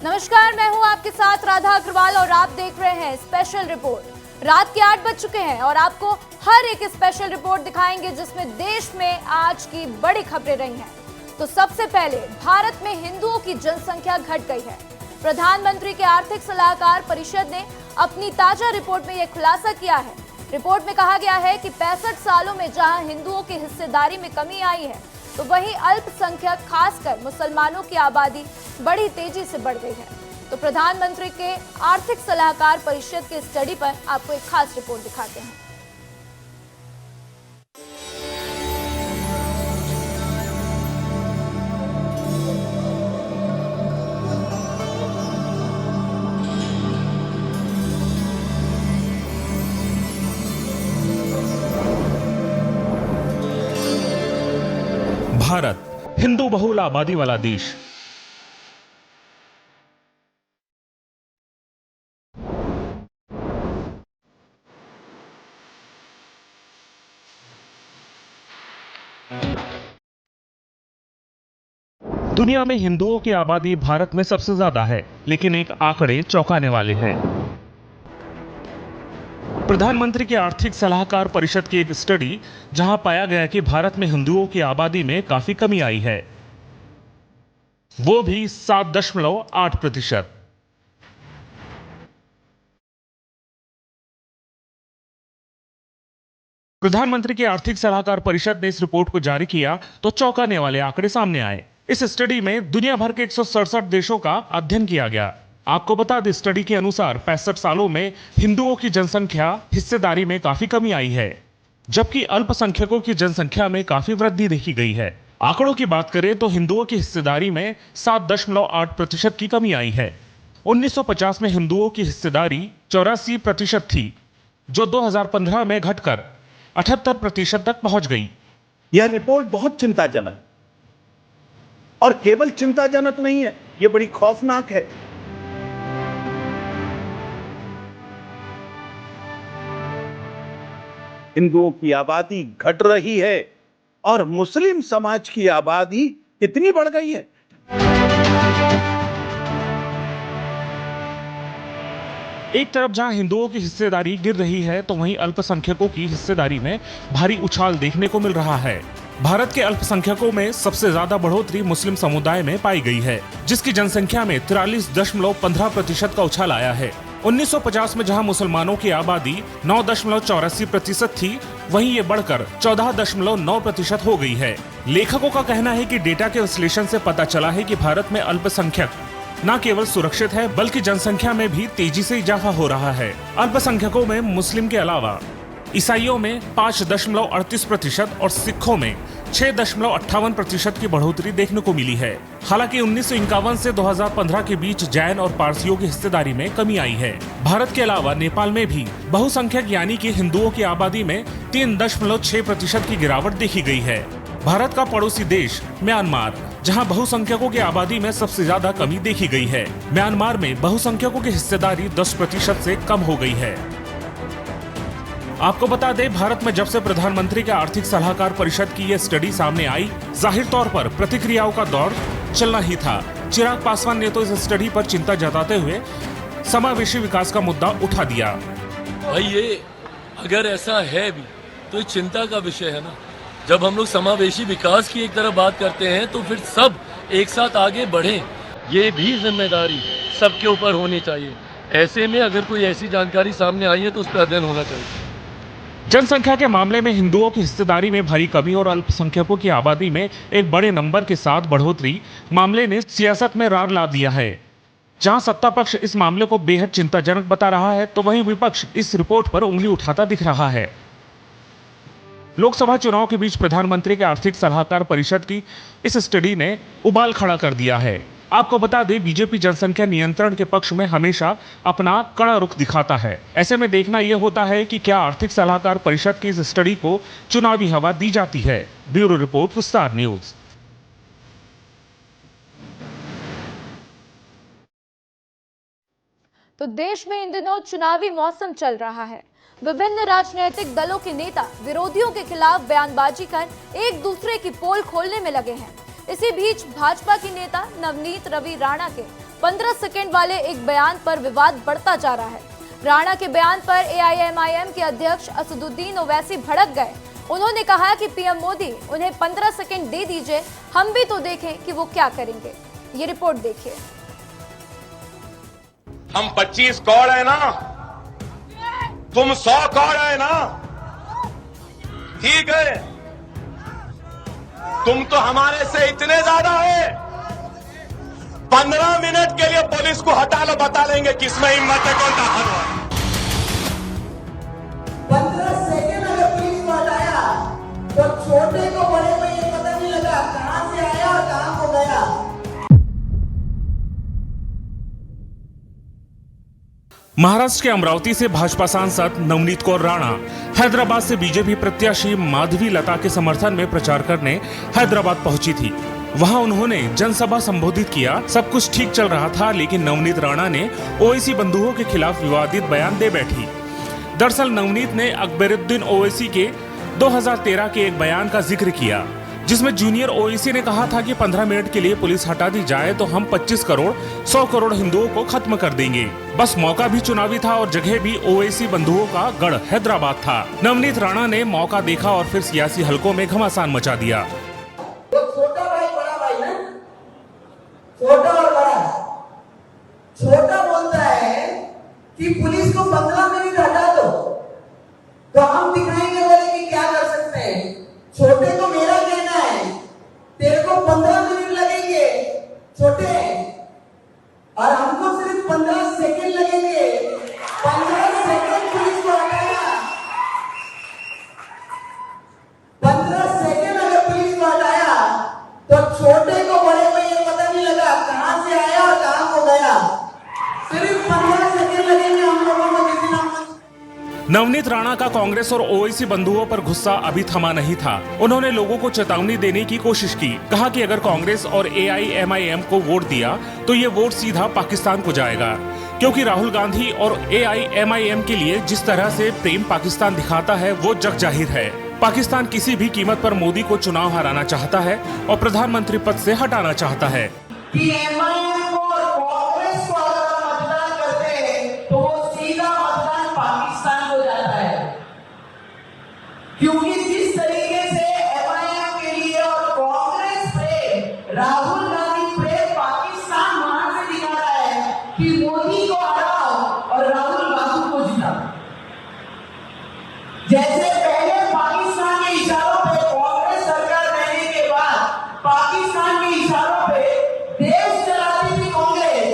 नमस्कार, मैं हूं आपके साथ राधा अग्रवाल और आप देख रहे हैं स्पेशल रिपोर्ट। रात के 8 बज चुके हैं और आपको हर एक स्पेशल रिपोर्ट दिखाएंगे जिसमें देश में आज की बड़ी खबरें रही हैं। तो सबसे पहले भारत में हिंदुओं की जनसंख्या घट गई है। प्रधानमंत्री के आर्थिक सलाहकार परिषद ने अपनी ताजा रिपोर्ट में यह खुलासा किया है। रिपोर्ट में कहा गया है कि 65 सालों में जहां हिंदुओं की हिस्सेदारी में कमी आई है, तो वहीं अल्पसंख्यक खासकर मुसलमानों की आबादी बड़ी तेजी से बढ़ गई है। तो प्रधानमंत्री के आर्थिक सलाहकार परिषद के स्टडी पर आपको एक खास रिपोर्ट दिखाते हैं। भारत हिंदू बहुल आबादी वाला देश। दुनिया में हिंदुओं की आबादी भारत में सबसे ज्यादा है, लेकिन एक आंकड़े चौंकाने वाले हैं। प्रधानमंत्री के आर्थिक सलाहकार परिषद की एक स्टडी जहां पाया गया कि भारत में हिंदुओं की आबादी में काफी कमी आई है, वो भी 7.8%। प्रधानमंत्री की आर्थिक सलाहकार परिषद ने इस रिपोर्ट को जारी किया तो चौंकाने वाले आंकड़े सामने आए। इस स्टडी में दुनिया भर के 167 देशों का अध्ययन किया गया। आपको बता दें, स्टडी के अनुसार 65 सालों में हिंदुओं की जनसंख्या हिस्सेदारी में काफी कमी आई है, जबकि अल्पसंख्यकों की जनसंख्या में काफी वृद्धि देखी गई है। आंकड़ों की बात करें तो हिंदुओं की हिस्सेदारी में 7.8% की कमी आई है। 1950 में हिंदुओं की हिस्सेदारी 84% थी, जो 2015 में घटकर 78% तक पहुंच गई। यह रिपोर्ट बहुत चिंताजनक और केवल चिंताजनक नहीं है, यह बड़ी खौफनाक है। हिंदुओं की आबादी घट रही है और मुस्लिम समाज की आबादी कितनी बढ़ गई है। एक तरफ जहां हिंदुओं की हिस्सेदारी गिर रही है, तो वहीं अल्पसंख्यकों की हिस्सेदारी में भारी उछाल देखने को मिल रहा है। भारत के अल्पसंख्यकों में सबसे ज्यादा बढ़ोतरी मुस्लिम समुदाय में पाई गई है, जिसकी जनसंख्या में 43.15% का उछाल आया है। 1950 में जहां मुसलमानों की आबादी 9.84% थी, वहीं ये बढ़कर 14.9% हो गई है। लेखकों का कहना है कि डेटा के विश्लेषण से पता चला है कि भारत में अल्पसंख्यक न केवल सुरक्षित है, बल्कि जनसंख्या में भी तेजी से इजाफा हो रहा है। अल्पसंख्यकों में मुस्लिम के अलावा ईसाइयों में 5.38% और सिखों में 6.58% की बढ़ोतरी देखने को मिली है। हालांकि 1951 से 2015 के बीच जैन और पारसियों की हिस्सेदारी में कमी आई है। भारत के अलावा नेपाल में भी बहुसंख्यक यानी कि हिंदुओं की आबादी में 3.6% की गिरावट देखी गई है। भारत का पड़ोसी देश म्यांमार, जहां बहुसंख्यकों की आबादी में सबसे ज्यादा कमी देखी गई है। म्यांमार में बहुसंख्यकों की हिस्सेदारी 10% से कम हो गई है। आपको बता दें, भारत में जब से प्रधानमंत्री के आर्थिक सलाहकार परिषद की यह स्टडी सामने आई, जाहिर तौर पर प्रतिक्रियाओं का दौर चलना ही था। चिराग पासवान ने तो इस स्टडी पर चिंता जताते हुए समावेशी विकास का मुद्दा उठा दिया। भाई, ये अगर ऐसा है भी तो ये चिंता का विषय है ना। जब हम लोग समावेशी विकास की एक तरफ बात करते हैं, तो फिर सब एक साथ आगे बढ़ें, ये भी जिम्मेदारी सबके ऊपर होनी चाहिए। ऐसे में अगर कोई ऐसी जानकारी सामने आई है तो उस पर अध्ययन होना चाहिए। जनसंख्या के मामले में हिंदुओं की हिस्सेदारी में भारी कमी और अल्पसंख्यकों की आबादी में एक बड़े नंबर के साथ बढ़ोतरी मामले ने सियासत में रार ला दिया है। जहां सत्ता पक्ष इस मामले को बेहद चिंताजनक बता रहा है, तो वहीं विपक्ष इस रिपोर्ट पर उंगली उठाता दिख रहा है। लोकसभा चुनाव के बीच प्रधानमंत्री के आर्थिक सलाहकार परिषद की इस स्टडी ने उबाल खड़ा कर दिया है। आपको बता दें, बीजेपी जनसंख्या नियंत्रण के पक्ष में हमेशा अपना कड़ा रुख दिखाता है। ऐसे में देखना यह होता है कि क्या आर्थिक सलाहकार परिषद की इस स्टडी को चुनावी हवा दी जाती है। ब्यूरो रिपोर्ट, विस्तार न्यूज। तो देश में इन दिनों चुनावी मौसम चल रहा है। विभिन्न राजनीतिक दलों के नेता विरोधियों के खिलाफ बयानबाजी कर एक दूसरे की पोल खोलने में लगे हैं। इसी बीच भाजपा के नेता नवनीत रवि राणा के 15 सेकंड वाले एक बयान पर विवाद बढ़ता जा रहा है। राणा के बयान पर एआईएमआईएम के अध्यक्ष असदुद्दीन ओवैसी भड़क गए। उन्होंने कहा कि पीएम मोदी उन्हें 15 सेकंड दे दीजिए, हम भी तो देखें कि वो क्या करेंगे। ये रिपोर्ट देखिए। हम 25 करोड़ है ना, तुम 100 करोड़ है ना, ठीक है, तुम तो हमारे से इतने ज्यादा है। 15 मिनट के लिए पुलिस को हटा लो, बता लेंगे किसमें हिम्मत है, कौन ताकत है। 15 सेकंड अगर पुलिस को हटाया तो छोटे को बड़े में ये पता नहीं लगा कहां से आया और कहां को गया। महाराष्ट्र के अमरावती से भाजपा सांसद नवनीत कौर राणा हैदराबाद से बीजेपी प्रत्याशी माधवी लता के समर्थन में प्रचार करने हैदराबाद पहुंची थी। वहां उन्होंने जनसभा संबोधित किया। सब कुछ ठीक चल रहा था, लेकिन नवनीत राणा ने ओवैसी बंधुओं के खिलाफ विवादित बयान दे बैठी। दरअसल नवनीत ने अकबरुद्दीन ओवैसी के 2013 के एक बयान का जिक्र किया, जिसमें जूनियर ओवैसी ने कहा था कि 15 मिनट के लिए पुलिस हटा दी जाए तो हम 25 करोड़ 100 करोड़ हिंदुओं को खत्म कर देंगे। बस मौका भी चुनावी था और जगह भी ओवैसी बंधुओं का गढ़ हैदराबाद था। नवनीत राणा ने मौका देखा और फिर सियासी हलकों में घमासान मचा दिया। तो छोटा भाई बड़ा भाई ना, छोटा और बड़ा। छोटा बोलता है कि पुलिस को 15 मिनट हटा दो तो हम दिखाएंगे बोले कि क्या कर सकते हैं। छोटे को मेरा कहना है तेरे को 15 मिनट लगेंगे छोटे, और हमको सिर्फ 15 सेकंड लगेंगे। 15 सेकंड पुलिस को हटाया, 15 सेकंड अगर पुलिस को हटाया तो छोटे को बड़े में ये पता नहीं लगा कहां से आया और कहां को गया। सिर्फ 15 सेकंड लगेंगे हम लोगों को किसी ना। नवनीत राणा का कांग्रेस और ओवैसी बंधुओं पर गुस्सा अभी थमा नहीं था। उन्होंने लोगों को चेतावनी देने की कोशिश की। कहा कि अगर कांग्रेस और एआईएमआईएम को वोट दिया तो ये वोट सीधा पाकिस्तान को जाएगा, क्योंकि राहुल गांधी और एआईएमआईएम के लिए जिस तरह से प्रेम पाकिस्तान दिखाता है वो जग जाहिर है। पाकिस्तान किसी भी कीमत पर मोदी को चुनाव हराना चाहता है और प्रधानमंत्री पद से हटाना चाहता है। क्योंकि जिस तरीके से एमआईएम के लिए और कांग्रेस पे राहुल गांधी प्रेम पाकिस्तान वहां से दिखा रहा है कि मोदी को हराओ और राहुल गांधी को जिताओ। जैसे पहले पाकिस्तान के इशारों पे कांग्रेस सरकार रहने के बाद पाकिस्तान के इशारों पे देश चलाती थी कांग्रेस,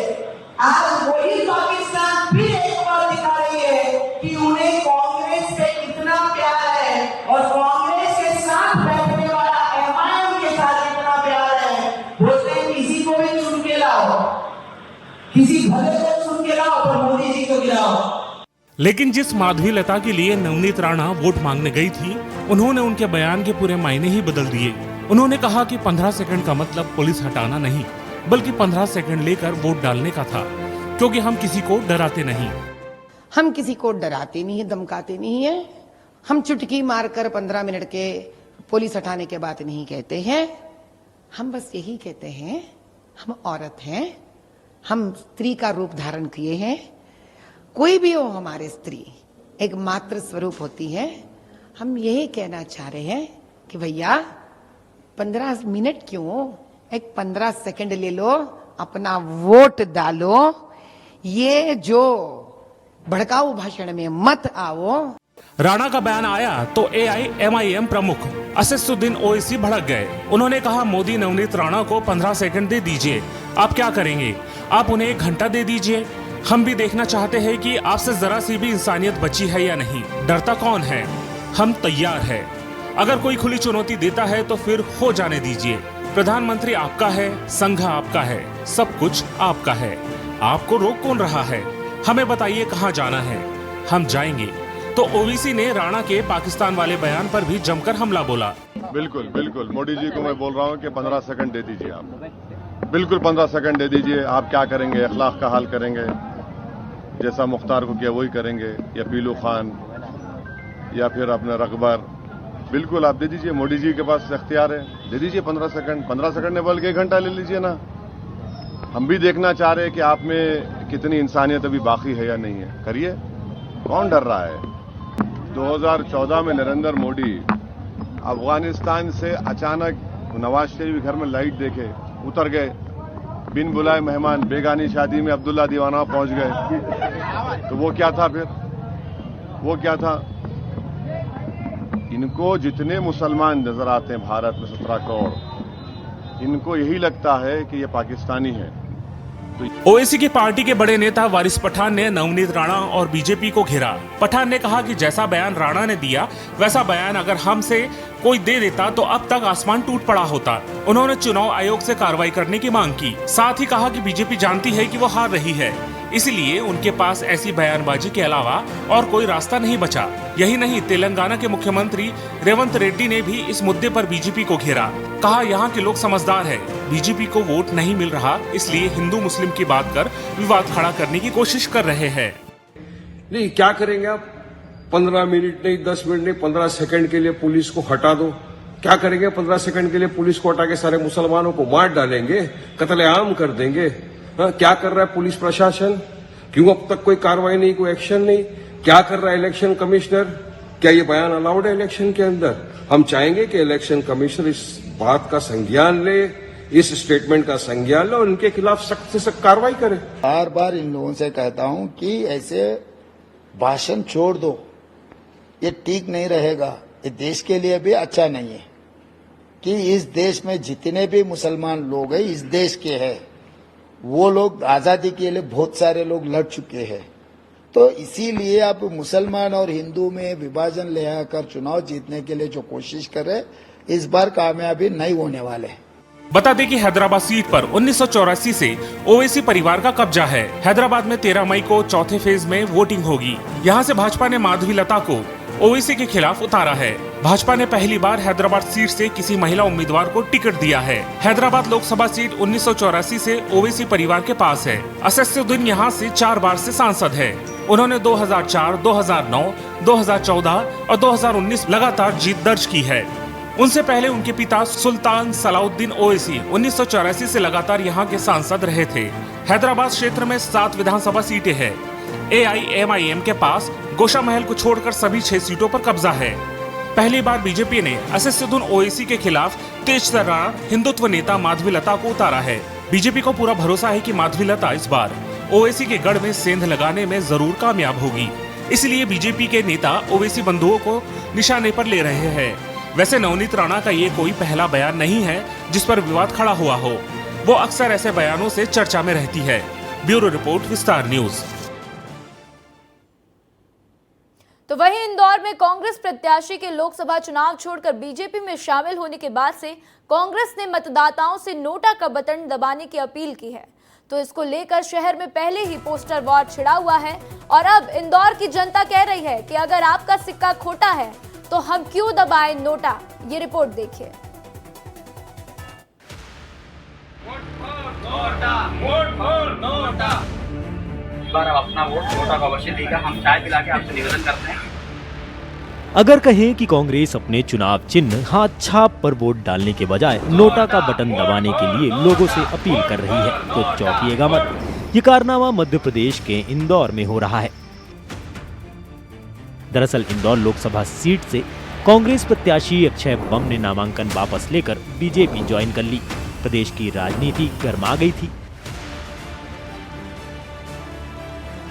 आज वही पाकिस्तान फिर एक बार दिखा रही है कि उन्हें कांग्रेस से कितना प्यार और कांग्रेस के साथ बैठने वाला एमआईएम के साथ कितना प्यार है। बोलते हैं किसी को भी चुन के लाओ, किसी भले को चुन के लाओ पर मोदी जी को गिराओ। लेकिन जिस माधवी लता के लिए नवनीत राणा वोट मांगने गई थी, उन्होंने उनके बयान के पूरे मायने ही बदल दिए। उन्होंने कहा कि 15 सेकंड का मतलब पुलिस हटाना नहीं, बल्कि 15 सेकंड लेकर वोट डालने का था, क्योंकि हम किसी को डराते नहीं। हम किसी को डराते नहीं है, धमकाते नहीं है। हम चुटकी मारकर 15 मिनट के पुलिस हटाने के बात नहीं कहते हैं। हम बस यही कहते हैं हम औरत हैं, हम स्त्री का रूप धारण किए हैं। कोई भी हो हमारे स्त्री एक मातृ स्वरूप होती है। हम यही कहना चाह रहे हैं कि भैया 15 मिनट क्यों, एक 15 सेकंड ले लो, अपना वोट डालो। ये जो भड़काऊ भाषण में मत आओ। राणा का बयान आया तो एआईएमआईएम प्रमुख असदुद्दीन ओवैसी भड़क गए। उन्होंने कहा मोदी नवनीत राणा को 15 सेकंड दे दीजिए, आप क्या करेंगे? आप उन्हें 1 घंटा दे दीजिए, हम भी देखना चाहते हैं कि आपसे जरा सी भी इंसानियत बची है या नहीं। डरता कौन है? हम तैयार है। अगर कोई खुली चुनौती देता है तो फिर हो जाने दीजिए। प्रधानमंत्री आपका है, संघ आपका है, सब कुछ आपका है। आपको रोक कौन रहा है? हमें बताइए कहाँ जाना है, हम जाएंगे। तो ओवैसी ने राणा के पाकिस्तान वाले बयान पर भी जमकर हमला बोला। बिल्कुल बिल्कुल मोदी जी को मैं बोल रहा हूं कि 15 सेकंड दे दीजिए आप, बिल्कुल 15 सेकंड दे दीजिए। आप क्या करेंगे? अखलाक का हाल करेंगे, जैसा मुख्तार को किया वही करेंगे, या पीलू खान या फिर अपने रकबर। बिल्कुल आप दे दीजिए, मोदी जी के पास इख्तियार है, दे दीजिए 15 सेकंड। 15 सेकंड ने बल्कि 1 घंटा ले लीजिए ना, हम भी देखना चाह रहे हैं कि आप में कितनी इंसानियत अभी बाकी है या नहीं है। करिए, कौन डर रहा है। 2014 में नरेंद्र मोदी अफगानिस्तान से अचानक नवाज शरीफ के घर में लाइट देखे उतर गए, बिन बुलाए मेहमान, बेगानी शादी में अब्दुल्ला दीवाना पहुंच गए। तो वो क्या था फिर? वो क्या था? इनको जितने मुसलमान नजर आते हैं भारत में 17 करोड़, इनको यही लगता है कि ये पाकिस्तानी है। ओवैसी की पार्टी के बड़े नेता वारिस पठान ने नवनीत राणा और बीजेपी को घेरा। पठान ने कहा कि जैसा बयान राणा ने दिया वैसा बयान अगर हमसे कोई दे देता तो अब तक आसमान टूट पड़ा होता। उन्होंने चुनाव आयोग से कार्रवाई करने की मांग की। साथ ही कहा कि बीजेपी जानती है कि वो हार रही है, इसलिए उनके पास ऐसी बयानबाजी के अलावा और कोई रास्ता नहीं बचा। यही नहीं, तेलंगाना के मुख्यमंत्री रेवंत रेड्डी ने भी इस मुद्दे पर बीजेपी को घेरा। कहा यहाँ के लोग समझदार है, बीजेपी को वोट नहीं मिल रहा, इसलिए हिंदू मुस्लिम की बात कर विवाद खड़ा करने की कोशिश कर रहे हैं। नहीं, क्या करेंगे आप? 15 मिनट नहीं, 10 मिनट नहीं, 15 सेकंड के लिए पुलिस को हटा दो। क्या करेंगे? 15 सेकंड के लिए पुलिस को हटा के सारे मुसलमानों को मार डालेंगे, कत्लेआम कर देंगे। क्या कर रहा है पुलिस प्रशासन? क्यों अब तक कोई कार्रवाई नहीं, कोई एक्शन नहीं? क्या कर रहा है इलेक्शन कमिश्नर? क्या ये बयान अलाउड है इलेक्शन के अंदर? हम चाहेंगे कि इलेक्शन कमिश्नर इस बात का संज्ञान ले, इस स्टेटमेंट का संज्ञान ले और इनके खिलाफ सख्त से सख्त कार्रवाई करे। बार बार इन लोगों से कहता हूं कि ऐसे भाषण छोड़ दो, ये ठीक नहीं रहेगा, ये देश के लिए भी अच्छा नहीं है। कि इस देश में जितने भी मुसलमान लोग हैं, इस देश के हैं, वो लोग आजादी के लिए बहुत सारे लोग लड़ चुके हैं। तो इसीलिए आप मुसलमान और हिंदू में विभाजन ले आकर चुनाव जीतने के लिए जो कोशिश कर रहे, इस बार कामयाबी नहीं होने वाले। बता दें कि हैदराबाद सीट पर 1984 से ओवैसी परिवार का कब्जा है। हैदराबाद में 13 मई को चौथे फेज में वोटिंग होगी। यहाँ से भाजपा ने माधवी लता को ओवैसी के खिलाफ उतारा है। भाजपा ने पहली बार हैदराबाद सीट से किसी महिला उम्मीदवार को टिकट दिया है। हैदराबाद लोकसभा सीट 1984 से ओवैसी परिवार के पास है। असदुद्दीन यहाँ से 4 बार से सांसद है। उन्होंने 2004, 2009, 2014 और 2019 लगातार जीत दर्ज की है। उनसे पहले उनके पिता सुल्तान सलाउद्दीन ओवैसी 1984 से लगातार यहाँ के सांसद रहे थे। हैदराबाद क्षेत्र में 7 विधानसभा सीटें हैं। AIMIM के पास गोशा महल को छोड़कर सभी 6 सीटों पर कब्जा है। पहली बार बीजेपी ने असदुद्दीन ओवैसी के खिलाफ तेज तर्रार हिंदुत्व नेता माधवी लता को उतारा है। बीजेपी को पूरा भरोसा है कि माधवी लता इस बार ओवैसी के गढ़ में सेंध लगाने में जरूर कामयाब होगी। इसलिए बीजेपी के नेता ओवैसी बंधुओं को निशाने पर ले रहे हैं। वैसे नवनीत राणा का ये कोई पहला बयान नहीं है जिस पर विवाद खड़ा हुआ हो। वो अक्सर ऐसे बयानों से चर्चा में रहती है। ब्यूरो रिपोर्ट, विस्तार न्यूज। तो वहीं इंदौर में कांग्रेस प्रत्याशी के लोकसभा चुनाव छोड़कर बीजेपी में शामिल होने के बाद से कांग्रेस ने मतदाताओं से नोटा का बटन दबाने की अपील की है। तो इसको लेकर शहर में पहले ही पोस्टर वॉर छिड़ा हुआ है और अब इंदौर की जनता कह रही है कि अगर आपका सिक्का खोटा है तो हम क्यों दबाएं नोटा। ये रिपोर्ट देखिए। अपना वोट नोटा को अवश्य देगा। हम चाय पिला के आपसे निवेदन करते हैं। अगर कहें कि कांग्रेस अपने चुनाव चिन्ह हाथ छाप पर वोट डालने के बजाय नोटा का बटन दबाने के लिए लोगों से अपील कर रही है तो चौंकिएगा मत। ये कारनामा मध्य प्रदेश के इंदौर में हो रहा है। दरअसल इंदौर लोकसभा सीट से कांग्रेस प्रत्याशी अक्षय बम ने नामांकन वापस लेकर बीजेपी ज्वाइन कर ली। प्रदेश की राजनीति गर्मा गई थी।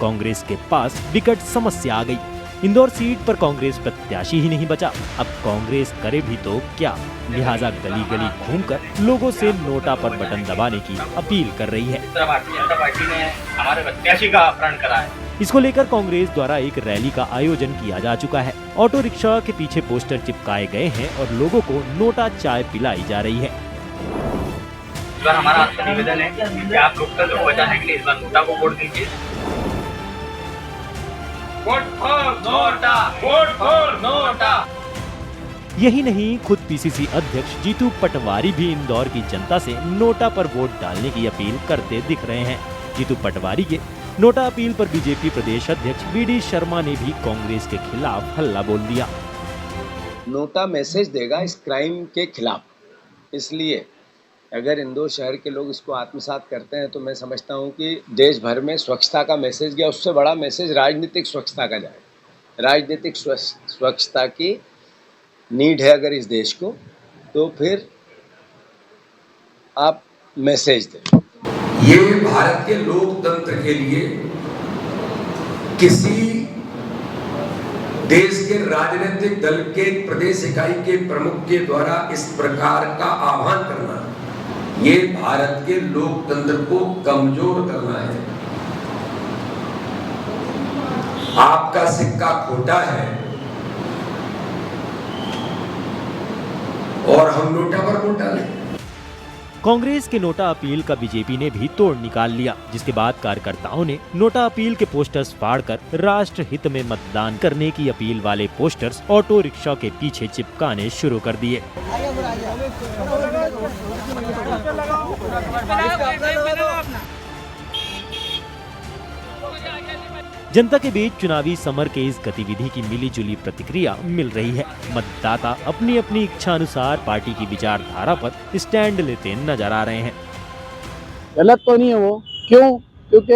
कांग्रेस के पास विकट समस्या आ गई। इंदौर सीट पर कांग्रेस प्रत्याशी ही नहीं बचा। अब कांग्रेस करे भी तो क्या, लिहाजा गली गली घूमकर लोगों से नोटा पर बटन दबाने की अपील कर रही है। भारतीय जनता पार्टी ने हमारे प्रत्याशी का अपहरण करा है। इसको लेकर कांग्रेस द्वारा एक रैली का आयोजन किया जा चुका है। ऑटो रिक्शा के पीछे पोस्टर चिपकाए गए हैं और लोगों को नोटा चाय पिलाई जा रही है। इस बार हमारा आपसे निवेदन है कि आप लोकतंत्र को बचाने के लिए इस बार नोटा को वोट दीजिए। Vote for NOTA, vote for NOTA. यही नहीं, खुद पीसीसी अध्यक्ष जीतू पटवारी भी इंदौर की जनता से नोटा पर वोट डालने की अपील करते दिख रहे हैं। जीतू पटवारी के नोटा अपील पर बीजेपी प्रदेश अध्यक्ष वीडी शर्मा ने भी कांग्रेस के खिलाफ हल्ला बोल दिया। नोटा मैसेज देगा इस क्राइम के खिलाफ, इसलिए अगर इंदौर शहर के लोग इसको आत्मसात करते हैं तो मैं समझता हूं कि देश भर में स्वच्छता का मैसेज गया, उससे बड़ा मैसेज राजनीतिक स्वच्छता का जाए। राजनीतिक स्वच्छता की नीड है अगर इस देश को, तो फिर आप मैसेज दें। ये भारत के लोकतंत्र के लिए किसी देश के राजनीतिक दल के प्रदेश इकाई के प्रमुख के द्वारा इस प्रकार का आह्वान करना, ये भारत के लोकतंत्र को कमजोर करना है। आपका सिक्का खोटा है और हम नोटा पर वोट डालें। कांग्रेस के नोटा अपील का बीजेपी ने भी तोड़ निकाल लिया, जिसके बाद कार्यकर्ताओं ने नोटा अपील के पोस्टर्स फाड़कर राष्ट्र हित में मतदान करने की अपील वाले पोस्टर्स ऑटो रिक्शा के पीछे चिपकाने शुरू कर दिए। जनता के बीच चुनावी समर के इस गतिविधि की मिलीजुली प्रतिक्रिया मिल रही है। मतदाता अपनी अपनी इच्छा अनुसार पार्टी की विचारधारा पर स्टैंड लेते नजर आ रहे हैं। गलत तो नहीं है वो, क्यों? क्योंकि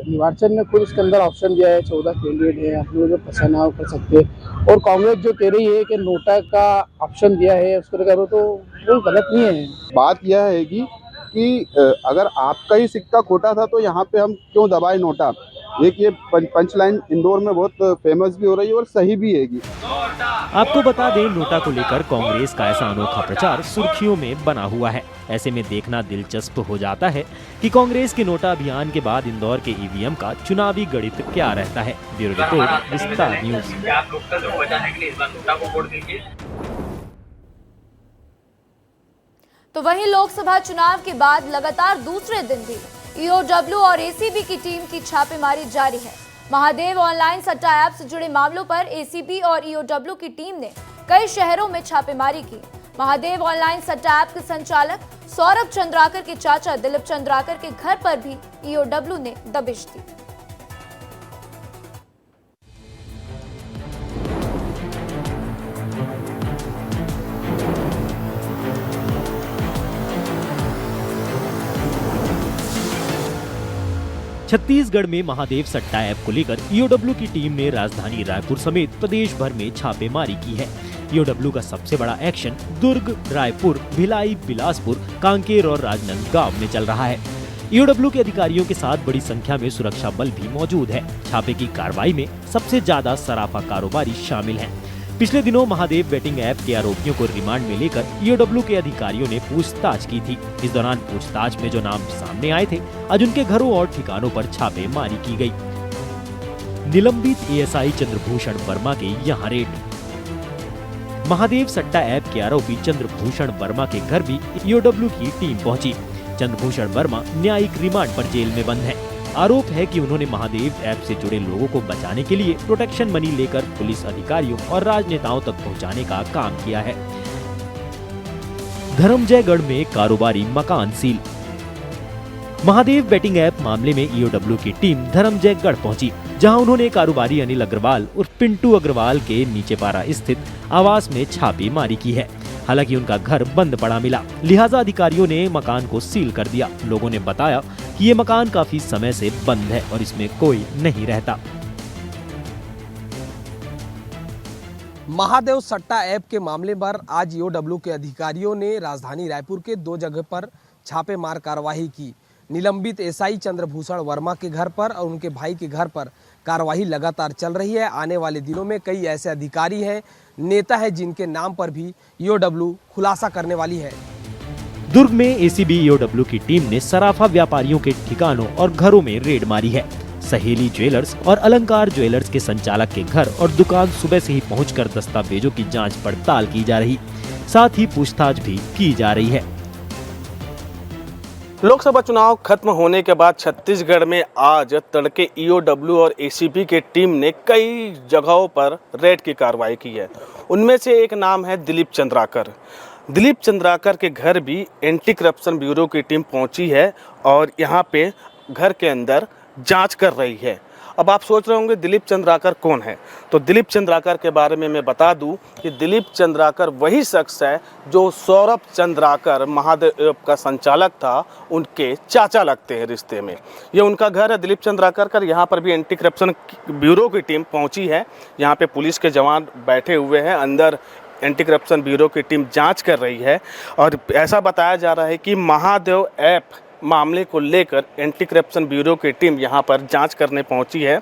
निर्वाचन में खुद इसके अंदर ऑप्शन दिया है, 14 कैंडिडेट है, अपने जो पसंद है कर सकते हैं। और कांग्रेस जो कह रही है कि नोटा का ऑप्शन दिया है उसको करो, तो वो गलत नहीं है। बात यह है कि अगर आपका ही सिक्का खोटा था तो यहाँ पे हम क्यों दबाए नोटा। एक ये पंचलाइन इंदौर में बहुत फेमस भी हो रही है और सही भी है। आपको बता दें, नोटा को लेकर कांग्रेस का ऐसा अनोखा प्रचार सुर्खियों में बना हुआ है। ऐसे में देखना दिलचस्प हो जाता है कि कांग्रेस के नोटा अभियान के बाद इंदौर के ईवीएम का चुनावी गणित क्या रहता है। ब्यूरो रिपोर्ट, विस्तार न्यूज। आप लोकतंत्र को बचाने के लिए इस बार नोटा को वोट दीजिए। तो वहीं लोकसभा चुनाव के बाद लगातार दूसरे दिन भी ईओडब्ल्यू और एसीबी की टीम की छापेमारी जारी है। महादेव ऑनलाइन सट्टा ऐप से जुड़े मामलों पर एसीबी और ईओडब्ल्यू की टीम ने कई शहरों में छापेमारी की। महादेव ऑनलाइन सट्टा ऐप के संचालक सौरभ चंद्राकर के चाचा दिलीप चंद्राकर के घर पर भी ईओडब्ल्यू ने दबिश दी। छत्तीसगढ़ में महादेव सट्टा ऐप को लेकर ईओडब्ल्यू की टीम ने राजधानी रायपुर समेत प्रदेश भर में छापेमारी की है। ईओडब्ल्यू का सबसे बड़ा एक्शन दुर्ग, रायपुर, भिलाई, बिलासपुर, कांकेर और राजनांदगांव में चल रहा है। ईओडब्ल्यू के अधिकारियों के साथ बड़ी संख्या में सुरक्षा बल भी मौजूद है। छापे की कार्रवाई में सबसे ज्यादा सराफा कारोबारी शामिल हैं। पिछले दिनों महादेव बेटिंग ऐप के आरोपियों को रिमांड में लेकर ईओडब्ल्यू के अधिकारियों ने पूछताछ की थी। इस दौरान पूछताछ में जो नाम सामने आए थे, आज उनके घरों और ठिकानों पर छापेमारी की गई। निलंबित एएसआई चंद्रभूषण वर्मा के यहाँ रेड। महादेव सट्टा ऐप के आरोपी चंद्रभूषण वर्मा के घर भी ईओडब्ल्यू की टीम पहुंची। चंद्रभूषण वर्मा न्यायिक रिमांड पर जेल में बंद है। आरोप है कि उन्होंने महादेव ऐप से जुड़े लोगों को बचाने के लिए प्रोटेक्शन मनी लेकर पुलिस अधिकारियों और राजनेताओं तक पहुंचाने का काम किया है। धर्मजयगढ़ में कारोबारी मकान सील। महादेव बेटिंग ऐप मामले में ईओडब्ल्यू की टीम धर्मजयगढ़ पहुंची, जहां उन्होंने कारोबारी अनिल अग्रवाल और पिंटू अग्रवाल के नीचेपारा स्थित आवास में छापेमारी की है। हालांकि उनका घर बंद पड़ा मिला, लिहाजा अधिकारियों ने मकान को सील कर दिया। लोगों ने बताया कि ये मकान काफी समय से बंद है और इसमें कोई नहीं रहता। महादेव सट्टा ऐप के मामले पर आज ईओडब्ल्यू के अधिकारियों ने राजधानी रायपुर के 2 जगह पर छापेमार कार्रवाई की। निलंबित एसआई चंद्रभूषण वर्मा के घर पर और उनके भाई के घर पर कार्रवाई लगातार चल रही है। आने वाले दिनों में कई ऐसे अधिकारी हैं, नेता हैं, जिनके नाम पर भी ईओडब्ल्यू खुलासा करने वाली है। दुर्ग में एसीबी ईओडब्ल्यू की टीम ने सराफा व्यापारियों के ठिकानों और घरों में रेड मारी है। सहेली ज्वेलर्स और अलंकार ज्वेलर्स के संचालक के घर और दुकान सुबह से ही पहुंचकर दस्तावेजों की जांच पड़ताल की जा रही, साथ ही पूछताछ भी की जा रही है। लोकसभा चुनाव खत्म होने के बाद छत्तीसगढ़ में आज तड़के ईओडब्ल्यू और एसीबी की टीम ने कई जगहों पर रेड की कार्रवाई की है। उनमें से एक नाम है दिलीप चंद्राकर। दिलीप चंद्राकर के घर भी एंटी करप्शन ब्यूरो की टीम पहुंची है और यहां पे घर के अंदर जांच कर रही है। अब आप सोच रहे होंगे दिलीप चंद्राकर कौन है, तो दिलीप चंद्राकर के बारे में मैं बता दूं कि दिलीप चंद्राकर वही शख्स है जो सौरभ चंद्राकर महादेव का संचालक था, उनके चाचा लगते हैं रिश्ते में। ये उनका घर है दिलीप चंद्राकर का। यहाँ पर भी एंटी करप्शन ब्यूरो की टीम पहुँची है। यहाँ पे पुलिस के जवान बैठे हुए हैं, अंदर एंटी करप्शन ब्यूरो की टीम जांच कर रही है। और ऐसा बताया जा रहा है कि महादेव ऐप मामले को लेकर एंटी करप्शन ब्यूरो की टीम यहां पर जांच करने पहुंची है।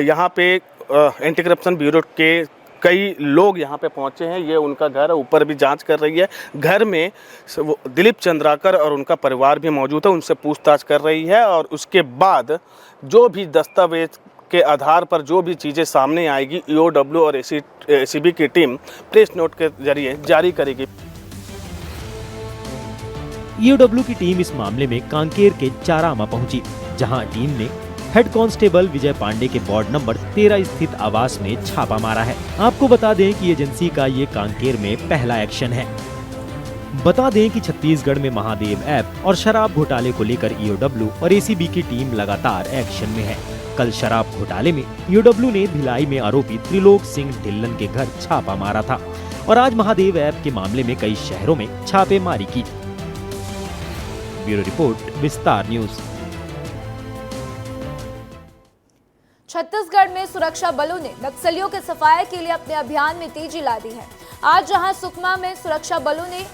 यहां पे एंटी करप्शन ब्यूरो के कई लोग यहां पे पहुंचे हैं। ये उनका घर है, ऊपर भी जांच कर रही है। घर में दिलीप चंद्राकर और उनका परिवार भी मौजूद है, उनसे पूछताछ कर रही है। और उसके बाद जो भी दस्तावेज के आधार पर जो भी चीज़ें सामने आएगी, EOW और ACB की टीम प्रेस नोट के जरिए जारी करेगी। EOW की टीम इस मामले में कांकेर के चारामा पहुंची, जहां टीम ने हेड कांस्टेबल विजय पांडे के वार्ड नंबर 13 स्थित आवास में छापा मारा है। आपको बता दें कि एजेंसी का ये कांकेर में पहला एक्शन है। बता दें कि छत्तीसगढ़ में महादेव ऐप और शराब घोटाले को लेकर EOW और ACB की टीम लगातार एक्शन में है। कल शराब घोटाले में EOW ने भिलाई में आरोपी त्रिलोक सिंह ढिल्लन के घर छापा मारा था और आज महादेव ऐप के मामले में कई शहरों में छापेमारी की। ब्यूरो रिपोर्ट, विस्तार न्यूज। छत्तीसगढ़ में सुरक्षा बलों ने नक्सलियों के सफाये के लिए अपने अभियान में तेजी ला दी है। आज जहां सुकमा में सुरक्षा बलों ने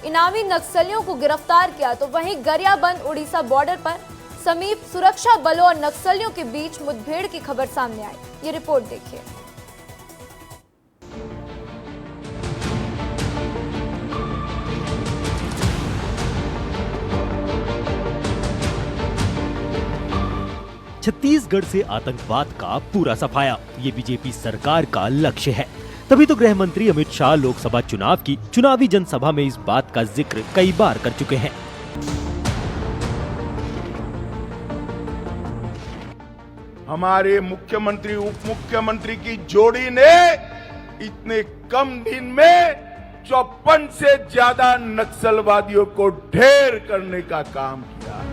इनामी नक्सलियों को गिरफ्तार किया, तो वहीं गरियाबंद उड़ीसा बॉर्डर पर समीप सुरक्षा बलों और नक्सलियों के बीच मुठभेड़ की खबर सामने आई। ये रिपोर्ट देखिए। छत्तीसगढ़ से आतंकवाद का पूरा सफाया, ये बीजेपी सरकार का लक्ष्य है। तभी तो गृह मंत्री अमित शाह लोकसभा चुनाव की चुनावी जनसभा में इस बात का जिक्र कई बार कर चुके हैं। हमारे मुख्यमंत्री उप मुख्यमंत्री की जोड़ी ने इतने कम दिन में 54 से ज्यादा नक्सलवादियों को ढेर करने का काम किया।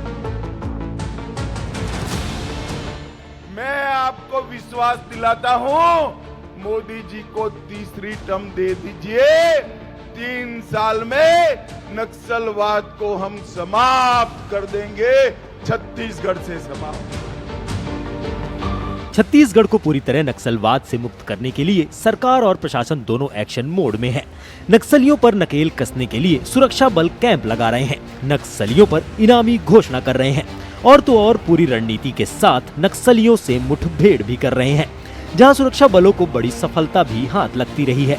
मैं आपको विश्वास दिलाता हूं, मोदी जी को तीसरी टर्म दे दीजिए, 3 साल में नक्सलवाद को हम समाप्त कर देंगे, छत्तीसगढ़ से समाप्त। छत्तीसगढ़ को पूरी तरह नक्सलवाद से मुक्त करने के लिए सरकार और प्रशासन दोनों एक्शन मोड में है। नक्सलियों पर नकेल कसने के लिए सुरक्षा बल कैंप लगा रहे हैं, नक्सलियों पर इनामी घोषणा कर रहे हैं और तो और पूरी रणनीति के साथ नक्सलियों से मुठभेड़ भी कर रहे हैं, जहां सुरक्षा बलों को बड़ी सफलता भी हाथ लगती रही है।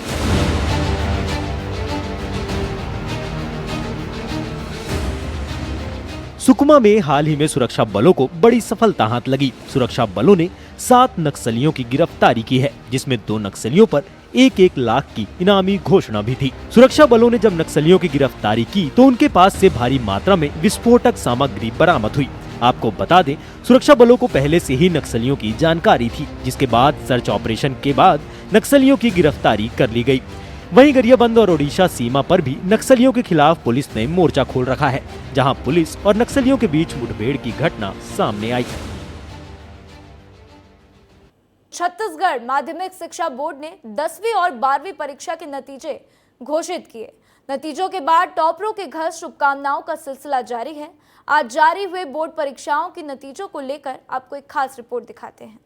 सुकमा में हाल ही में सुरक्षा बलों को बड़ी सफलता हाथ लगी। सुरक्षा बलों ने 7 नक्सलियों की गिरफ्तारी की है, जिसमें 2 नक्सलियों पर 1-1 लाख की इनामी घोषणा भी थी। सुरक्षा बलों ने जब नक्सलियों की गिरफ्तारी की तो उनके पास से भारी मात्रा में विस्फोटक सामग्री बरामद हुई। आपको बता दें, सुरक्षा बलों को पहले से ही नक्सलियों की जानकारी थी, जिसके बाद सर्च ऑपरेशन के बाद नक्सलियों की गिरफ्तारी कर ली गई। वहीं गरियाबंद और ओडिशा सीमा पर भी नक्सलियों के खिलाफ पुलिस ने मोर्चा खोल रखा है, जहां पुलिस और नक्सलियों के बीच मुठभेड़ की घटना सामने आई। छत्तीसगढ़ माध्यमिक शिक्षा बोर्ड ने 10वीं और 12वीं परीक्षा के नतीजे घोषित किए। नतीजों के बाद टॉपरों के घर शुभकामनाओं का सिलसिला जारी है। आज जारी हुए बोर्ड परीक्षाओं के नतीजों को लेकर आपको एक खास रिपोर्ट दिखाते हैं।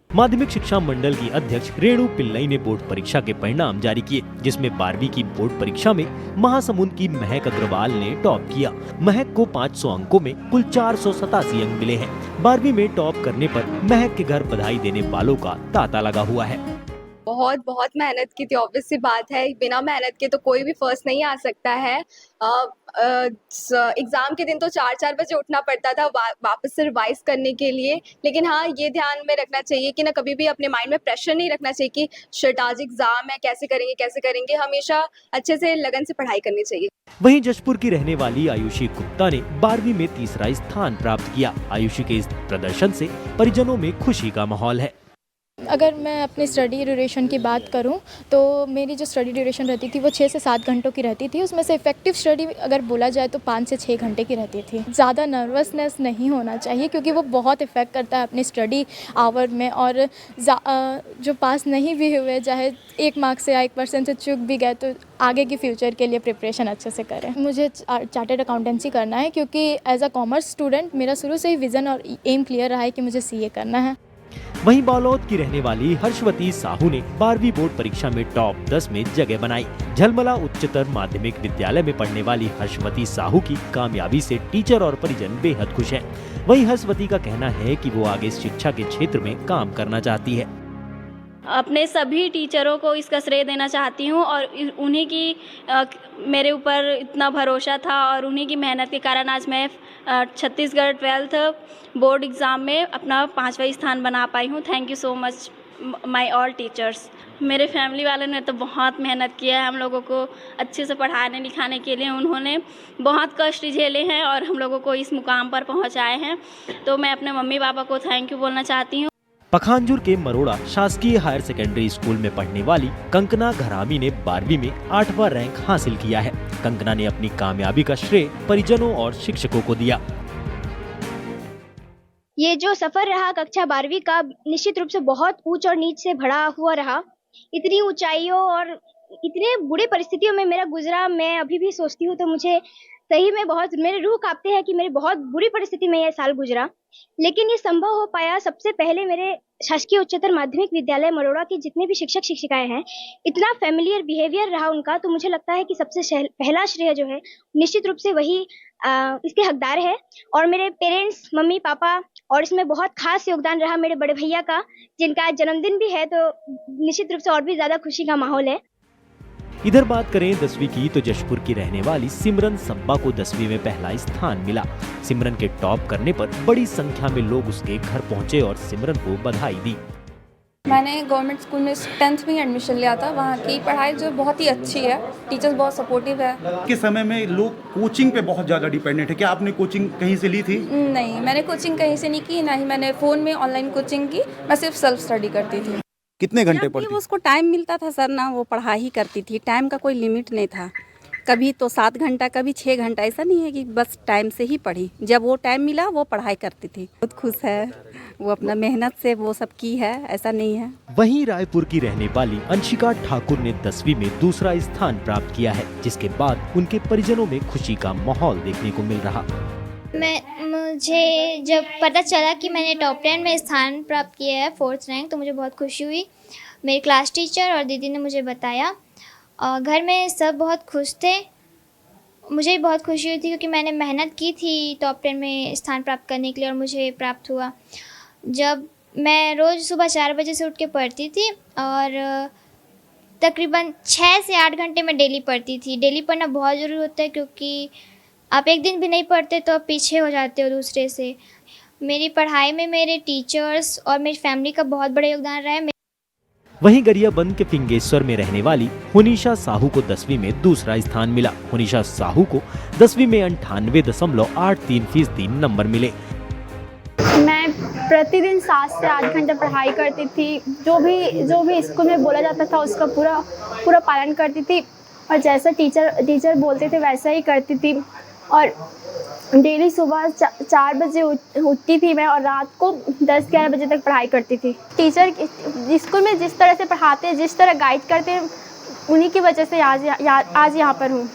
माध्यमिक शिक्षा मंडल की अध्यक्ष रेणु पिल्लई ने बोर्ड परीक्षा के परिणाम जारी किए, जिसमें 12वीं की बोर्ड परीक्षा में महासमुंद की महक अग्रवाल ने टॉप किया। महक को 500 अंकों में कुल 487 अंक मिले हैं। 12वीं में टॉप करने पर महक के घर बधाई देने वालों का तांता लगा हुआ है। बहुत मेहनत की थी, ऑब्वियस सी बात है, बिना मेहनत के तो कोई भी फर्स्ट नहीं आ सकता है। एग्ज़ाम के दिन तो 4-4 बजे उठना पड़ता था वापस से रिवाइज करने के लिए, लेकिन हाँ ये ध्यान में रखना चाहिए कि ना कभी भी अपने माइंड में प्रेशर नहीं रखना चाहिए कि शिट आज एग्ज़ाम है, कैसे करेंगे। हमेशा अच्छे से लगन से पढ़ाई करनी चाहिए। वहीं जशपुर की रहने वाली आयुषी गुप्ता ने 12वीं में तीसरा स्थान प्राप्त किया। आयुषी के इस प्रदर्शन से परिजनों में खुशी का माहौल है। अगर मैं अपनी स्टडी ड्यूरेशन की बात करूं तो मेरी जो स्टडी ड्यूरेशन रहती थी वो 6 से 7 घंटों की रहती थी। उसमें से इफ़ेक्टिव स्टडी अगर बोला जाए तो 5 से 6 घंटे की रहती थी। ज़्यादा नर्वसनेस नहीं होना चाहिए क्योंकि वो बहुत इफ़ेक्ट करता है अपनी स्टडी आवर में। और जो पास नहीं भी हुए, चाहे 1 मार्क्स से या 1% से चूक भी गए, तो आगे की फ्यूचर के लिए प्रिपरेशन अच्छे से करें। मुझे चार्टर्ड अकाउंटेंसी करना है क्योंकि एज अ कॉमर्स स्टूडेंट मेरा शुरू से ही विज़न और एम क्लियर रहा है कि मुझे CA करना है। वहीं बालोद की रहने वाली हर्षवती साहू ने 12वीं बोर्ड परीक्षा में टॉप 10 में जगह बनाई। झलमला उच्चतर माध्यमिक विद्यालय में पढ़ने वाली हर्षवती साहू की कामयाबी से टीचर और परिजन बेहद खुश हैं। वहीं हर्षवती का कहना है कि वो आगे शिक्षा के क्षेत्र में काम करना चाहती है। अपने सभी टीचरों को इसका श्रेय देना चाहती हूँ और उन्हीं की मेरे ऊपर इतना भरोसा था और उन्हीं की मेहनत के कारण आज मैं छत्तीसगढ़ 12th बोर्ड एग्ज़ाम में अपना 5वां स्थान बना पाई हूँ। Thank you so much my all teachers. मेरे फैमिली वालों ने तो बहुत मेहनत किया है हम लोगों को अच्छे से पढ़ाने लिखाने के लिए। उन्होंने बहुत कष्ट झेले हैं और हम लोगों को इस मुकाम पर पहुँचाए हैं। तो मैं अपने मम्मी पापा को थैंक यू बोलना चाहती हूँ। पखांजूर के मरोड़ा शासकीय हायर सेकेंडरी स्कूल में पढ़ने वाली कंकना घरामी ने 12वीं में 8वां रैंक हासिल किया है। कंकना ने अपनी कामयाबी का श्रेय परिजनों और शिक्षकों को दिया। ये जो सफर रहा कक्षा 12वीं का, निश्चित रूप से बहुत ऊंच और नीच से भरा हुआ रहा। इतनी ऊंचाइयों और इतने बुरी परिस्थितियों में मेरा गुजरा, मैं अभी भी सोचती हूँ तो मुझे सही में बहुत मेरे रूह कांपते हैं कि मेरी बहुत बुरी परिस्थिति में यह साल गुजरा। लेकिन ये संभव हो पाया सबसे पहले मेरे शासकीय उच्चतर माध्यमिक विद्यालय मरोड़ा के जितने भी शिक्षक शिक्षिकाएं हैं, इतना फैमिलियर बिहेवियर रहा उनका। तो मुझे लगता है कि सबसे पहला श्रेय जो है निश्चित रूप से वही इसके हकदार है। और मेरे पेरेंट्स, मम्मी पापा, और इसमें बहुत खास योगदान रहा मेरे बड़े भैया का, जिनका जन्मदिन भी है, तो निश्चित रूप से और भी ज्यादा खुशी का माहौल है। इधर बात करें 10वीं की तो जशपुर की रहने वाली सिमरन संबा को 10वीं में पहला स्थान मिला। सिमरन के टॉप करने पर बड़ी संख्या में लोग उसके घर पहुंचे और सिमरन को बधाई दी। मैंने गवर्नमेंट स्कूल में 10th में एडमिशन लिया था। वहाँ की पढ़ाई जो बहुत ही अच्छी है, टीचर्स बहुत सपोर्टिव है। के समय में लोग कोचिंग पे बहुत ज़्यादा डिपेंडेंट है। क्या आपने कोचिंग कहीं से ली थी? नहीं, मैंने कोचिंग कहीं से नहीं की, ना ही मैंने फ़ोन में ऑनलाइन कोचिंग की। मैं सिर्फ सेल्फ स्टडी करती थी। कितने घंटे पढ़ती? उसको टाइम मिलता था सर ना, वो पढ़ाई ही करती थी। टाइम का कोई लिमिट नहीं था। कभी तो 7 घंटा, कभी 6 घंटा। ऐसा नहीं है कि बस टाइम से ही पढ़ी। जब वो टाइम मिला वो पढ़ाई करती थी। बहुत खुश है वो, अपना मेहनत से वो सब की है, ऐसा नहीं है। वहीं रायपुर की रहने वाली अंशिका ठाकुर ने 10वीं में दूसरा स्थान प्राप्त किया है, जिसके बाद उनके परिजनों में खुशी का माहौल देखने को मिल रहा। मुझे जब पता चला कि मैंने टॉप 10 में स्थान प्राप्त किया है, 4th रैंक, तो मुझे बहुत खुशी हुई। मेरी क्लास टीचर और दीदी ने मुझे बताया और घर में सब बहुत खुश थे। मुझे भी बहुत खुशी हुई थी क्योंकि मैंने मेहनत की थी टॉप 10 में स्थान प्राप्त करने के लिए और मुझे प्राप्त हुआ। जब मैं रोज़ सुबह 4 बजे से उठ के पढ़ती थी और तकरीबन 6 से 8 घंटे में डेली पढ़ती थी। डेली पढ़ना बहुत ज़रूरी होता है क्योंकि आप एक दिन भी नहीं पढ़ते तो आप पीछे हो जाते हो दूसरे से। मेरी पढ़ाई में मेरे टीचर्स और मेरी फैमिली का बहुत बड़ा योगदान रहा है। वहीं गरियाबंद के फिंगेश्वर में रहने वाली हुनीशा साहू को 10वीं में दूसरा स्थान मिला। हुनीशा साहू को 10वीं में 98.83% नंबर मिले। मैं प्रतिदिन 7 से 8 घंटे पढ़ाई करती थी। जो भी स्कूल में बोला जाता था उसका पूरा पालन करती थी और जैसा टीचर बोलते थे वैसा ही करती थी। और डेली सुबह 4 बजे उठती थी मैं और रात को 10-11 बजे तक पढ़ाई करती थी। टीचर स्कूल में जिस तरह से पढ़ाते, जिस तरह गाइड करते, उन्हीं की वजह से आज यहाँ पर हूँ।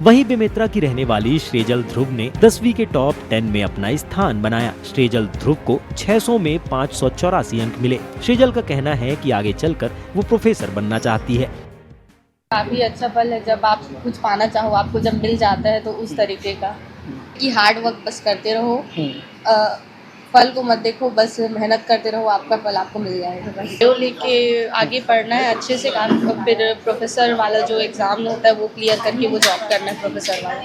वहीं बेमेतरा की रहने वाली श्रेजल ध्रुव ने 10वीं के टॉप 10 में अपना स्थान बनाया। श्रेजल ध्रुव को 600 में 584 अंक मिले। श्रेजल का कहना है कि आगे चलकर वो प्रोफेसर बनना चाहती है। काफ़ी अच्छा फल है जब आप कुछ पाना चाहो, आपको जब मिल जाता है तो उस तरीके का कि हार्ड वर्क बस करते रहो, फल को मत देखो, बस मेहनत करते रहो, आपका फल आपको मिल जाएगा। बस जो लेके आगे पढ़ना है, अच्छे से काम, फिर प्रोफेसर वाला जो एग्ज़ाम होता है वो क्लियर करके वो जॉब करना है प्रोफेसर वाला।